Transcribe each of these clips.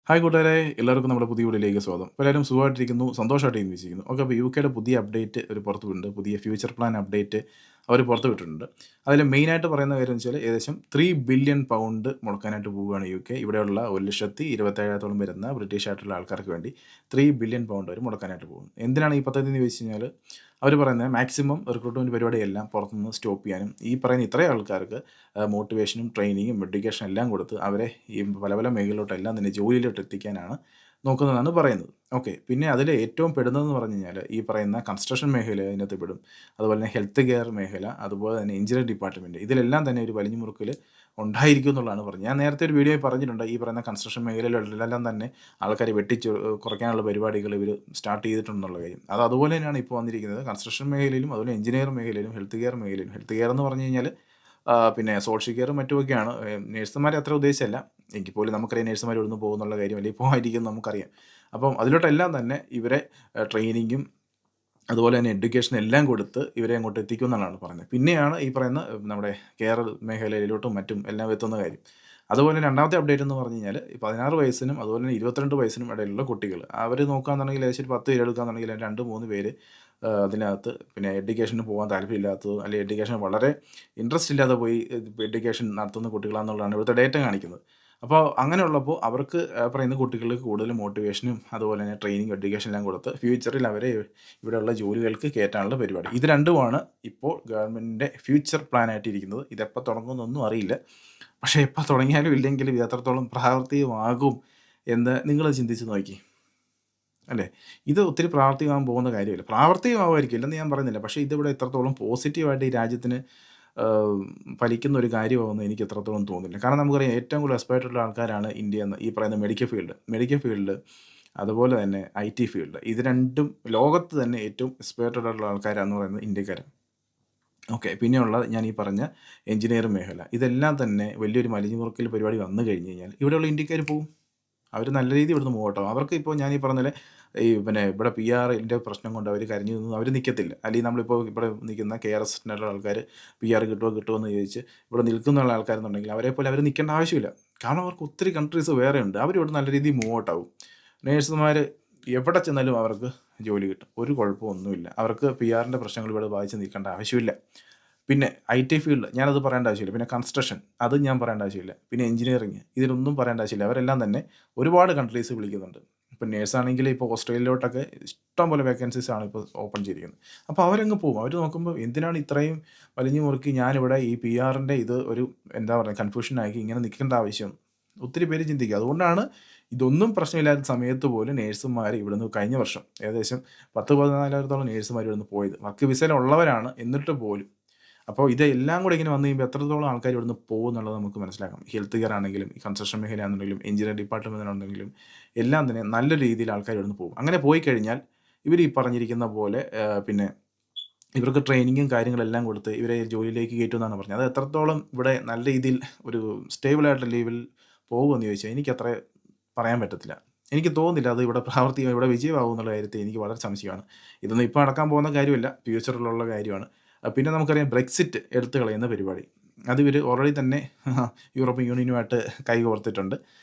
Hi കൂട്ടുകാരെ, എല്ലാവർക്കും നമ്മുടെ പുതിയ വീഡിയോയിലേക്ക് സ്വാഗതം. അപ്പോൾ എല്ലാവരും സുഖമായിട്ടിരിക്കുന്നു, സന്തോഷമായിട്ടിരിക്കുന്നു വിശ്വസിക്കുന്നു. ഓക്കെ, അപ്പോൾ യുകെയുടെ പുതിയ അപ്ഡേറ്റ് ഒരു പുറത്ത് വിട്ടിട്ടുണ്ട്. പുതിയ ഫ്യൂച്ചർ പ്ലാൻ അപ്ഡേറ്റ് അവർ പുറത്ത് വിട്ടിട്ടുണ്ട്. അതിൽ മെയിനായിട്ട് പറയുന്ന കാര്യം എന്ന് വെച്ചാൽ ഏകദേശം 3 ബില്യൺ പൗണ്ട് മുടക്കാനായിട്ട് പോവുകയാണ് യുകെ. ഇവിടെയുള്ള 1,27,000 വരുന്ന ബ്രിട്ടീഷ് ആയിട്ടുള്ള ആൾക്കാർക്ക് വേണ്ടി 3 ബില്യൺ പൗണ്ട് അവർ മുടക്കാനായിട്ട് പോകുന്നു. എന്തിനാണ് ഈ പദ്ധതി എന്ന് ചോദിച്ചു കഴിഞ്ഞാൽ അവർ പറയുന്നത് മാക്സിമം റിക്രൂട്ട്മെൻറ്റ് പരിപാടിയെല്ലാം പുറത്തുനിന്ന് സ്റ്റോപ്പ് ചെയ്യാനും ഈ പറയുന്ന ഇത്രയും ആൾക്കാർക്ക് മോട്ടിവേഷനും ട്രെയിനിങ്ങും എഡ്യൂക്കേഷനും എല്ലാം കൊടുത്ത് അവരെ ഈ പല പല മേഖലയിലോട്ടെല്ലാം തന്നെ ജോലിയിലോട്ട് എത്തിക്കാനാണ് നോക്കുന്നതെന്നാണ് പറയുന്നത്. ഓക്കെ, പിന്നെ അതിൽ ഏറ്റവും പെടുന്നതെന്ന് പറഞ്ഞു കഴിഞ്ഞാൽ ഈ പറയുന്ന കൺസ്ട്രക്ഷൻ മേഖല അതിനകത്ത് പെടും. അതുപോലെ തന്നെ ഹെൽത്ത് കെയർ മേഖല, അതുപോലെ തന്നെ എഞ്ചിനീയറിംഗ് ഡിപ്പാർട്ട്മെൻറ്റ്, ഇതിലെല്ലാം തന്നെ ഒരു വലിഞ്ഞു മുറുക്കൽ ഉണ്ടായിരിക്കും എന്നുള്ളതാണ് പറഞ്ഞത്. ഞാൻ നേരത്തെ ഒരു വീഡിയോയിൽ പറഞ്ഞിട്ടുണ്ട്, ഈ പറയുന്ന കൺസ്ട്രക്ഷൻ മേഖലയിലെല്ലാം തന്നെ ആൾക്കാരെ കുറയ്ക്കാനുള്ള പരിപാടികൾ ഇവർ സ്റ്റാർട്ട് ചെയ്തിട്ടുണ്ടെന്നുള്ള കാര്യം. അത് അതുപോലെ തന്നെയാണ് ഇപ്പോൾ വന്നിരിക്കുന്നത്. കൺസ്ട്രക്ഷൻ മേഖലയിലും അതുപോലെ എഞ്ചിനീയറിംഗ് മേഖലയിലും ഹെൽത്ത് കെയർ മേഖലയിലും. ഹെൽത്ത് കെയർ എന്ന് പറഞ്ഞു കഴിഞ്ഞാൽ പിന്നെ സോഷ്യൽ കെയറും മറ്റുമൊക്കെയാണ്. നേഴ്സുമാരെ അത്ര ഉദ്ദേശിച്ചല്ല. എങ്കിൽ പോലും നമുക്കറിയാം നേഴ്സുമാർ ഇവിടുന്ന് പോകുന്നുള്ള കാര്യം, അല്ലെങ്കിൽ പോകാതിരിക്കും നമുക്കറിയാം. അപ്പം അതിലോട്ടെല്ലാം തന്നെ ഇവരെ ട്രെയിനിങ്ങും അതുപോലെ തന്നെ എഡ്യൂക്കേഷൻ എല്ലാം കൊടുത്ത് ഇവരെ അങ്ങോട്ട് എത്തിക്കും എന്നുള്ളതാണ് പറയുന്നത്. പിന്നെയാണ് ഈ പറയുന്ന നമ്മുടെ കെയർ മേഖലയിലോട്ടും മറ്റും എല്ലാം എത്തുന്ന കാര്യം. അതുപോലെ രണ്ടാമത്തെ അപ്ഡേറ്റ് എന്ന് പറഞ്ഞു കഴിഞ്ഞാൽ 16 വയസ്സിനും അതുപോലെ തന്നെ 22 വയസ്സിനും ഇടയിലുള്ള കുട്ടികൾ അവർ നോക്കുകയാണെന്നുണ്ടെങ്കിൽ ഏകദേശം ഒരു 10 പേര് എടുക്കുകയാണെന്നുണ്ടെങ്കിൽ 2-3 പേര് അതിനകത്ത് പിന്നെ എഡ്യൂക്കേഷന് പോകാൻ താല്പര്യമില്ലാത്തതോ അല്ലെങ്കിൽ എഡ്യൂക്കേഷൻ വളരെ ഇൻട്രസ്റ്റ് ഇല്ലാതെ പോയി എഡ്യൂക്കേഷൻ നടത്തുന്ന കുട്ടികളാണെന്നുള്ളതാണ് ഇവിടുത്തെ ഡേറ്റ കാണിക്കുന്നത്. അപ്പോൾ അങ്ങനെയുള്ളപ്പോൾ അവർക്ക് പറയുന്ന കുട്ടികൾക്ക് കൂടുതൽ മോട്ടിവേഷനും അതുപോലെ തന്നെ ട്രെയിനിങ് എഡ്യൂക്കേഷൻ എല്ലാം കൊടുത്ത് ഫ്യൂച്ചറിൽ അവരെ ഇവിടെയുള്ള ജോലികൾക്ക് കയറ്റാനുള്ള പരിപാടി. ഇത് രണ്ടുമാണ് ഇപ്പോൾ ഗവൺമെൻറ്റിൻ്റെ ഫ്യൂച്ചർ പ്ലാനായിട്ടിരിക്കുന്നത്. ഇതെപ്പോൾ തുടങ്ങുമെന്നൊന്നും അറിയില്ല. പക്ഷേ എപ്പോൾ തുടങ്ങിയാലും ഇല്ലെങ്കിലും ഇത് എത്രത്തോളം പ്രാവർത്തികമാകും എന്ന് നിങ്ങൾ ചിന്തിച്ച് നോക്കി, അല്ലേ? ഇത് ഒത്തിരി പ്രാവർത്തികമാകാൻ പോകുന്ന കാര്യമില്ല. പ്രാവർത്തികമാകുമായിരിക്കും, ഇല്ലെന്ന് ഞാൻ പറയുന്നില്ല. പക്ഷേ ഇതിവിടെ എത്രത്തോളം പോസിറ്റീവായിട്ട് ഈ രാജ്യത്തിന് ഫലിക്കുന്ന ഒരു കാര്യമാകുമെന്ന് എനിക്ക് എത്രത്തോളം തോന്നുന്നില്ല. കാരണം നമുക്കറിയാം ഏറ്റവും കൂടുതൽ എക്സ്പേർട്ട് ഉള്ള ആൾക്കാരാണ് ഇന്ത്യ എന്ന് ഈ പറയുന്ന മെഡിക്കൽ ഫീൽഡ് അതുപോലെ തന്നെ IT ഫീൽഡ്. ഇത് രണ്ടും ലോകത്ത് തന്നെ ഏറ്റവും എക്സ്പേർട്ടഡ് ഉള്ള ആൾക്കാരാണെന്ന് പറയുന്നത് ഇന്ത്യക്കാരാണ്. ഓക്കെ, പിന്നെയുള്ളത് ഞാൻ ഈ പറഞ്ഞ എഞ്ചിനീയറിംഗ് മേഖല. ഇതെല്ലാം തന്നെ വലിയൊരു മലിഞ്ഞുമുറുക്കൽ പരിപാടി വന്നു കഴിഞ്ഞ് കഴിഞ്ഞാൽ ഇവിടെയുള്ള ഇന്ത്യക്കാർ പോവും. അവർ നല്ല രീതിയിൽ ഇവിടുന്ന് പോകട്ടോ. അവർക്ക് ഇപ്പോൾ ഞാൻ ഈ പറഞ്ഞ പോലെ പിന്നെ ഇവിടെ PR-ൻ്റെ പ്രശ്നം കൊണ്ട് അവർ കരഞ്ഞു നിന്നും അവർ നിൽക്കത്തില്ല. അല്ലെങ്കിൽ നമ്മളിപ്പോൾ ഇവിടെ നിൽക്കുന്ന KRS-നുള്ള ആൾക്കാർ PR കിട്ടുമോ എന്ന് ചോദിച്ച് ഇവിടെ നിൽക്കുന്ന ആൾക്കാരെന്നുണ്ടെങ്കിൽ അവരെപ്പോലെ അവർ നിൽക്കേണ്ട ആവശ്യമില്ല. കാരണം അവർക്ക് ഒത്തിരി കൺട്രീസ് വേറെ ഉണ്ട്. അവരിവിടെ നല്ല രീതിയിൽ മൂവ് ഔട്ട് ആവും. നേഴ്സുമാർ എവിടെ ചെന്നാലും അവർക്ക് ജോലി കിട്ടും. ഒരു കുഴപ്പമൊന്നുമില്ല. അവർക്ക് PR-ൻ്റെ പ്രശ്നങ്ങൾ ഇവിടെ ബാധിച്ച് നിൽക്കേണ്ട ആവശ്യമില്ല. പിന്നെ IT ഫീൽഡ് ഞാനത് പറയേണ്ട ആവശ്യമില്ല. പിന്നെ കൺസ്ട്രക്ഷൻ അതും ഞാൻ പറയേണ്ട ആവശ്യമില്ല. പിന്നെ എഞ്ചിനീയറിംഗ് ഇതിലൊന്നും പറയേണ്ട ആവശ്യമില്ല. അവരെല്ലാം തന്നെ ഒരുപാട് കൺട്രീസ് വിളിക്കുന്നുണ്ട്. ഇപ്പം നേഴ്സാണെങ്കിൽ ഇപ്പോൾ ഓസ്ട്രേലിയയിലോട്ടൊക്കെ ഇഷ്ടം പോലെ വേക്കൻസീസാണ് ഇപ്പോൾ ഓപ്പൺ ചെയ്തിരിക്കുന്നത്. അപ്പോൾ അവരങ്ങ് പോകും. അവർ നോക്കുമ്പോൾ എന്തിനാണ് ഇത്രയും വലിഞ്ഞു മുറുക്കി ഞാനിവിടെ ഈ PR-ൻ്റെ ഇത് ഒരു എന്താ പറയുക കൺഫ്യൂഷനാക്കി ഇങ്ങനെ നിൽക്കേണ്ട ആവശ്യം ഒത്തിരി പേര് ചിന്തിക്കുക. അതുകൊണ്ടാണ് ഇതൊന്നും പ്രശ്നമില്ലാത്ത സമയത്ത് പോലും നേഴ്സുമാർ ഇവിടുന്ന് കഴിഞ്ഞ വർഷം ഏകദേശം 10,000-14,000 നേഴ്സുമാർ ഇവിടുന്ന് പോയത്. വർക്ക് വിസയിലുള്ളവരാണ് എന്നിട്ട് പോലും. അപ്പോൾ ഇതെല്ലാം കൂടെ ഇങ്ങനെ വന്നു കഴിയുമ്പോൾ എത്രത്തോളം ആൾക്കാർ ഇവിടുന്ന് പോകും എന്നുള്ളത് നമുക്ക് മനസ്സിലാക്കാം. ഹെൽത്ത് കെയർ ആണെങ്കിലും ഈ കൺസ്ട്രക്ഷൻ മേഖലയാണെന്നുണ്ടെങ്കിലും എഞ്ചിനീയറിംഗ് ഡിപ്പാർട്ട്മെൻറ്റിനാണെങ്കിലും എല്ലാം തന്നെ നല്ല രീതിയിൽ ആൾക്കാർ ഇവിടുന്ന് പോകും. അങ്ങനെ പോയി കഴിഞ്ഞാൽ ഇവർ ഈ പറഞ്ഞിരിക്കുന്ന പോലെ പിന്നെ ഇവർക്ക് ട്രെയിനിങ്ങും കാര്യങ്ങളെല്ലാം കൊടുത്ത് ഇവരെ ജോലിയിലേക്ക് കയറ്റുമെന്നാണ് പറഞ്ഞത്. അത് എത്രത്തോളം ഇവിടെ നല്ല രീതിയിൽ ഒരു സ്റ്റേബിളായിട്ടുള്ള ലെവലിൽ പോകുമെന്ന് ചോദിച്ചാൽ എനിക്കത്ര പറയാൻ പറ്റത്തില്ല. എനിക്ക് തോന്നുന്നില്ല അത് ഇവിടെ വിജയമാകും എന്നുള്ള കാര്യത്തിൽ എനിക്ക് വളരെ സംശയമാണ്. ഇതൊന്നും ഇപ്പോൾ നടക്കാൻ പോകുന്ന കാര്യമല്ല, ഫ്യൂച്ചറിലുള്ള കാര്യമാണ്. പിന്നെ നമുക്കറിയാം ബ്രെക്സിറ്റ് എടുത്തു കളയുന്ന പരിപാടി. അത് ഇവർ ഓൾറെഡി തന്നെ യൂറോപ്യൻ യൂണിയനുമായിട്ട് കൈ കോർത്തിട്ടുണ്ട്.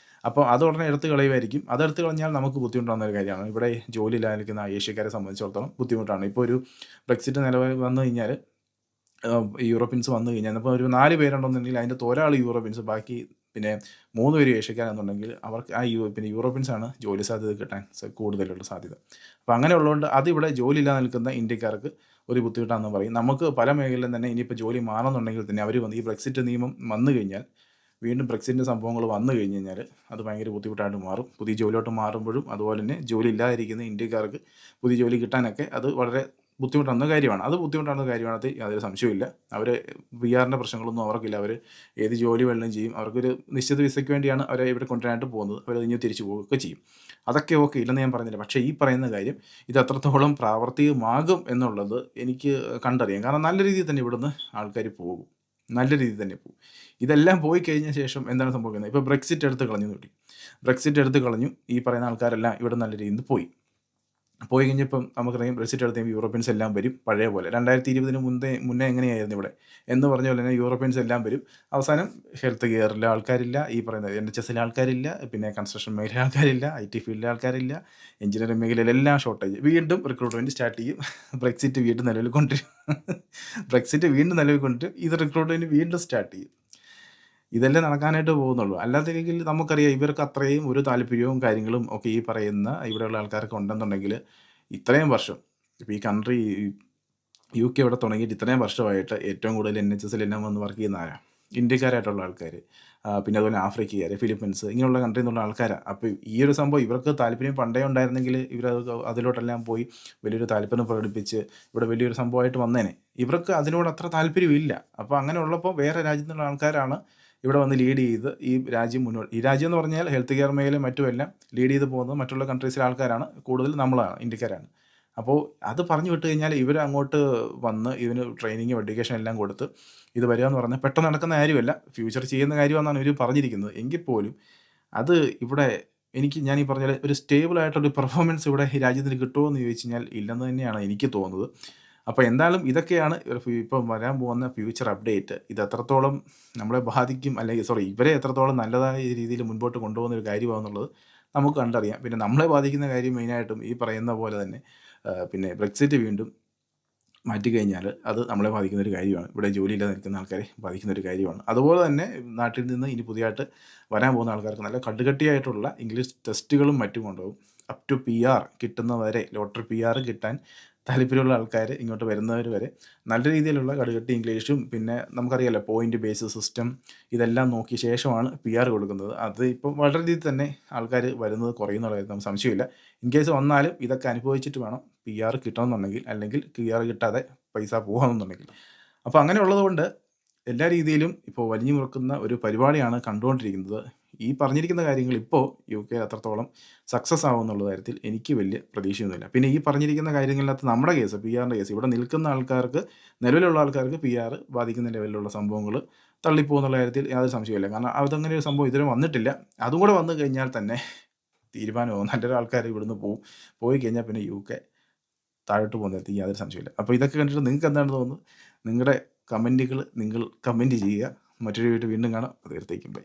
അപ്പോൾ അത് ഉടനെ എടുത്ത് കളയുമായിരിക്കും. അതെടുത്ത് കളഞ്ഞാൽ നമുക്ക് ബുദ്ധിമുട്ടാകുന്ന ഒരു കാര്യമാണ്. ഇവിടെ ജോലിയില്ലാതെ നിൽക്കുന്ന ഏഷ്യക്കാരെ സംബന്ധിച്ചിടത്തോളം ബുദ്ധിമുട്ടാണ്. ഇപ്പോൾ ഒരു ബ്രെക്സിറ്റ് നിലവിൽ വന്നു കഴിഞ്ഞാൽ യൂറോപ്യൻസ് വന്നു കഴിഞ്ഞാൽ ഇപ്പോൾ ഒരു 4 പേരുണ്ടെന്നുണ്ടെങ്കിൽ അതിൻ്റെ ഒരാൾ യൂറോപ്യൻസ്, ബാക്കി പിന്നെ 3 പേര് ഏഷ്യക്കാരാണെന്നുണ്ടെങ്കിൽ അവർക്ക് പിന്നെ യൂറോപ്യൻസാണ് ജോലി സാധ്യത കിട്ടാൻ കൂടുതലുള്ള സാധ്യത. അപ്പോൾ അങ്ങനെയുള്ളതുകൊണ്ട് അതിവിടെ ജോലിയില്ലാതെ നിൽക്കുന്ന ഇന്ത്യക്കാർക്ക് ഒരു ബുദ്ധിമുട്ടാണെന്ന് പറയും. നമുക്ക് പല മേഖലയിലും തന്നെ ഇനിയിപ്പോൾ ജോലി മാറണമെന്നുണ്ടെങ്കിൽ തന്നെ അവർ വന്ന് ഈ ബ്രെക്സിറ്റ് നിയമം വന്നു കഴിഞ്ഞാൽ വീണ്ടും ബ്രെക്സിറ്റിൻ്റെ സംഭവങ്ങൾ വന്നു കഴിഞ്ഞ് കഴിഞ്ഞാൽ അത് ഭയങ്കര ബുദ്ധിമുട്ടായിട്ട് മാറും. പുതിയ ജോലിയോട്ട് മാറുമ്പോഴും അതുപോലെ തന്നെ ജോലി ഇല്ലാതിരിക്കുന്ന ഇന്ത്യക്കാർക്ക് പുതിയ ജോലി കിട്ടാനൊക്കെ അത് വളരെ ബുദ്ധിമുട്ടാകുന്ന കാര്യമാണ്. അത് യാതൊരു സംശയവുമില്ല. അവർ PR-ൻ്റെ പ്രശ്നങ്ങളൊന്നും അവർക്കില്ല. അവർ ഏത് ജോലി വേണമെങ്കിലും ചെയ്യും. അവർക്കൊരു നിശ്ചിത വിസയ്ക്ക് വേണ്ടിയാണ് അവരെ ഇവിടെ കൊണ്ടുവരാനായിട്ട് പോകുന്നത്. അവരത് ഇനി തിരിച്ചു പോവുകയൊക്കെ ചെയ്യും. അതൊക്കെ ഓക്കെ, ഇല്ലെന്ന് ഞാൻ പറയുന്നില്ല. പക്ഷേ ഈ പറയുന്ന കാര്യം ഇത് എത്രത്തോളം പ്രാവർത്തികമാകും എന്നുള്ളത് എനിക്ക് കണ്ടറിയാം. കാരണം നല്ല രീതിയിൽ തന്നെ ഇവിടുന്ന് ആൾക്കാർ പോകും. നല്ല രീതിയിൽ തന്നെ പോകും. ഇതെല്ലാം പോയി കഴിഞ്ഞ ശേഷം എന്താണ് സംഭവിക്കുന്നത്? ഇപ്പോൾ ബ്രെക്സിറ്റ് എടുത്ത് കളഞ്ഞു. ഈ പറയുന്ന ആൾക്കാരെല്ലാം ഇവിടെ നല്ല രീതിയിൽ നിന്ന് പോയി. പോയി കഴിഞ്ഞപ്പം നമുക്കറിയാം ബ്രെക്സിറ്റ് എടുത്ത് കഴിയുമ്പോൾ യൂറോപ്യൻസ് എല്ലാം വരും പഴയ പോലെ. 2020 മുന്നേ എങ്ങനെയായിരുന്നു ഇവിടെ എന്ന് പറഞ്ഞ പോലെ തന്നെ യൂറോപ്യൻസ് എല്ലാം വരും. അവസാനം ഹെൽത്ത് കെയറിലെ ആൾക്കാരില്ല, ഈ പറയുന്ന NHSലെ ആൾക്കാരില്ല, പിന്നെ കൺസ്ട്രക്ഷൻ മേഖലയിലെ ആൾക്കാരില്ല, IT ഫീൽഡിലെ ആൾക്കാരില്ല, എഞ്ചിനീയറിംഗ് മേഖലയിലെല്ലാം ഷോർട്ടേജ്. വീണ്ടും റിക്രൂട്ട്മെൻറ്റ് സ്റ്റാർട്ട് ചെയ്യും. ബ്രെക്സിറ്റ് വീണ്ടും നിലവിൽ കൊണ്ടുവരും. ബ്രെക്സിറ്റ് വീണ്ടും നിലവിൽ കൊണ്ടുവരും. ഇത് റിക്രൂട്ട്മെൻറ്റ് വീണ്ടും സ്റ്റാർട്ട് ചെയ്യും. ഇതല്ലേ നടക്കാനായിട്ട് പോകുന്നുള്ളൂ. അല്ലാതെങ്കിൽ നമുക്കറിയാം ഇവർക്ക് അത്രയും ഒരു താല്പര്യവും കാര്യങ്ങളും ഒക്കെ ഈ പറയുന്ന ഇവിടെയുള്ള ആൾക്കാർക്ക് ഉണ്ടെന്നുണ്ടെങ്കിൽ ഇത്രയും വർഷം ഇപ്പോൾ ഈ കൺട്രി UK ഇവിടെ തുടങ്ങിയിട്ട് ഇത്രയും വർഷമായിട്ട് ഏറ്റവും കൂടുതൽ NHSലെല്ലാം വന്ന് വർക്ക് ചെയ്യുന്ന ആരാ? ഇന്ത്യക്കാരായിട്ടുള്ള ആൾക്കാർ. പിന്നെ അതുപോലെ ആഫ്രിക്കക്കാർ, ഫിലിപ്പീൻസ് ഇങ്ങനെയുള്ള കൺട്രിയിൽ നിന്നുള്ള ആൾക്കാരാണ്. അപ്പോൾ ഈ ഒരു സംഭവം ഇവർക്ക് താല്പര്യം പണ്ടേ ഉണ്ടായിരുന്നെങ്കിൽ ഇവരത് അതിലോട്ടെല്ലാം പോയി വലിയൊരു താല്പര്യം പ്രകടിപ്പിച്ച് ഇവിടെ വലിയൊരു സംഭവമായിട്ട് വന്നേനെ. ഇവർക്ക് അതിനോട് അത്ര താല്പര്യമില്ല. അപ്പോൾ അങ്ങനെ ഉള്ളപ്പോൾ വേറെ രാജ്യത്തു നിന്നുള്ള ആൾക്കാരാണ് ഇവിടെ വന്ന് ലീഡ് ചെയ്ത് ഈ രാജ്യം മുന്നോട്ട്. ഈ രാജ്യം എന്ന് പറഞ്ഞാൽ ഹെൽത്ത് കെയർ മേഖലയും മറ്റുമെല്ലാം ലീഡ് ചെയ്ത് പോകുന്നത് മറ്റുള്ള കൺട്രീസിലെ ആൾക്കാരാണ്. കൂടുതൽ നമ്മളാണ്, ഇന്ത്യക്കാരാണ്. അപ്പോൾ അത് പറഞ്ഞു വിട്ട് കഴിഞ്ഞാൽ ഇവർ അങ്ങോട്ട് വന്ന് ഇതിന് ട്രെയിനിങ്ങും എഡ്യൂക്കേഷൻ എല്ലാം കൊടുത്ത് ഇത് വരിക എന്ന് പറഞ്ഞാൽ പെട്ടെന്ന് നടക്കുന്ന കാര്യമല്ല. ഫ്യൂച്ചർ ചെയ്യുന്ന കാര്യമെന്നാണ് ഇവർ പറഞ്ഞിരിക്കുന്നത്. എങ്കിൽ പോലും അത് ഇവിടെ ഞാൻ ഈ പറഞ്ഞ പോലെ ഒരു സ്റ്റേബിൾ ആയിട്ടൊരു പെർഫോമൻസ് ഇവിടെ ഈ രാജ്യത്തിന് കിട്ടുമോ എന്ന് ചോദിച്ചു കഴിഞ്ഞാൽ ഇല്ലെന്ന് തന്നെയാണ് എനിക്ക് തോന്നുന്നത്. അപ്പോൾ എന്തായാലും ഇതൊക്കെയാണ് ഇപ്പം വരാൻ പോകുന്ന ഫ്യൂച്ചർ അപ്ഡേറ്റ്. ഇത് എത്രത്തോളം നമ്മളെ ബാധിക്കും, അല്ലെങ്കിൽ ഇവരെ എത്രത്തോളം നല്ലതായ രീതിയിൽ മുൻപോട്ട് കൊണ്ടുപോകുന്ന ഒരു കാര്യമാണെന്നുള്ളത് നമുക്ക് കണ്ടറിയാം. പിന്നെ നമ്മളെ ബാധിക്കുന്ന കാര്യം മെയിനായിട്ടും ഈ പറയുന്ന പോലെ തന്നെ പിന്നെ ബ്രെക്സിറ്റ് വീണ്ടും മാറ്റിക്കഴിഞ്ഞാൽ അത് നമ്മളെ ബാധിക്കുന്ന ഒരു കാര്യമാണ്. ഇവിടെ ജോലിയില്ലാതെ നിൽക്കുന്ന ആൾക്കാരെ ബാധിക്കുന്ന ഒരു കാര്യമാണ്. അതുപോലെ തന്നെ നാട്ടിൽ നിന്ന് ഇനി പുതിയതായിട്ട് വരാൻ പോകുന്ന ആൾക്കാർക്ക് നല്ല കടുകട്ടിയായിട്ടുള്ള ഇംഗ്ലീഷ് ടെസ്റ്റുകളും മറ്റും കൊണ്ടുപോകും. അപ് ടു PR കിട്ടുന്നവരെ, ലോട്ടറി PR കിട്ടാൻ താല്പര്യമുള്ള ആൾക്കാർ ഇങ്ങോട്ട് വരുന്നവർ വരെ നല്ല രീതിയിലുള്ള കടുകട്ടി ഇംഗ്ലീഷും, പിന്നെ നമുക്കറിയാമല്ലോ പോയിൻ്റ് ബേസ് സിസ്റ്റം, ഇതെല്ലാം നോക്കിയ ശേഷമാണ് PR കൊടുക്കുന്നത്. അത് ഇപ്പം വളരെ രീതിയിൽ തന്നെ ആൾക്കാർ വരുന്നത് കുറയുന്നുള്ള കാര്യത്തിൽ നമുക്ക് സംശയമില്ല. ഇൻ കേസ് വന്നാലും ഇതൊക്കെ അനുഭവിച്ചിട്ട് വേണം PR കിട്ടണമെന്നുണ്ടെങ്കിൽ, അല്ലെങ്കിൽ PR കിട്ടാതെ പൈസ പോകണമെന്നുണ്ടെങ്കിൽ. അപ്പോൾ അങ്ങനെയുള്ളത് കൊണ്ട് എല്ലാ രീതിയിലും ഇപ്പോൾ വലിഞ്ഞു മുറുക്കുന്ന ഒരു പരിപാടിയാണ് കണ്ടുകൊണ്ടിരിക്കുന്നത്. ഈ പറഞ്ഞിരിക്കുന്ന കാര്യങ്ങൾ ഇപ്പോൾ UK അത്രത്തോളം സക്സസ് ആവുമെന്നുള്ള കാര്യത്തിൽ എനിക്ക് വലിയ പ്രതീക്ഷയൊന്നുമില്ല. പിന്നെ ഈ പറഞ്ഞിരിക്കുന്ന കാര്യങ്ങളിനകത്ത് നമ്മുടെ കേസ്, PRൻ്റെ കേസ്, ഇവിടെ നിൽക്കുന്ന ആൾക്കാർക്ക്, നിലവിലുള്ള ആൾക്കാർക്ക് PR ബാധിക്കുന്ന ലെവലിലുള്ള സംഭവങ്ങൾ തള്ളിപ്പോകുന്നുള്ള കാര്യത്തിൽ യാതൊരു സംശയമില്ല. കാരണം അതങ്ങനെ ഒരു സംഭവം ഇതുവരെ വന്നിട്ടില്ല. അതും കൂടെ വന്നു കഴിഞ്ഞാൽ തന്നെ തീരുമാനമാവും. നല്ലൊരു ആൾക്കാർ ഇവിടുന്ന് പോവും. പോയി കഴിഞ്ഞാൽ പിന്നെ UK താഴോട്ട് പോകുന്നതിൽ യാതൊരു സംശയമില്ല. അപ്പോൾ ഇതൊക്കെ കണ്ടിട്ട് നിങ്ങൾക്ക് എന്താണ് തോന്നുന്നത്? നിങ്ങളുടെ കമൻറ്റുകൾ നിങ്ങൾ കമൻറ്റ് ചെയ്യുക. മറ്റൊരു വീഡിയോ വീണ്ടും കാണാം. അതുവരത്തേക്കും ബൈ.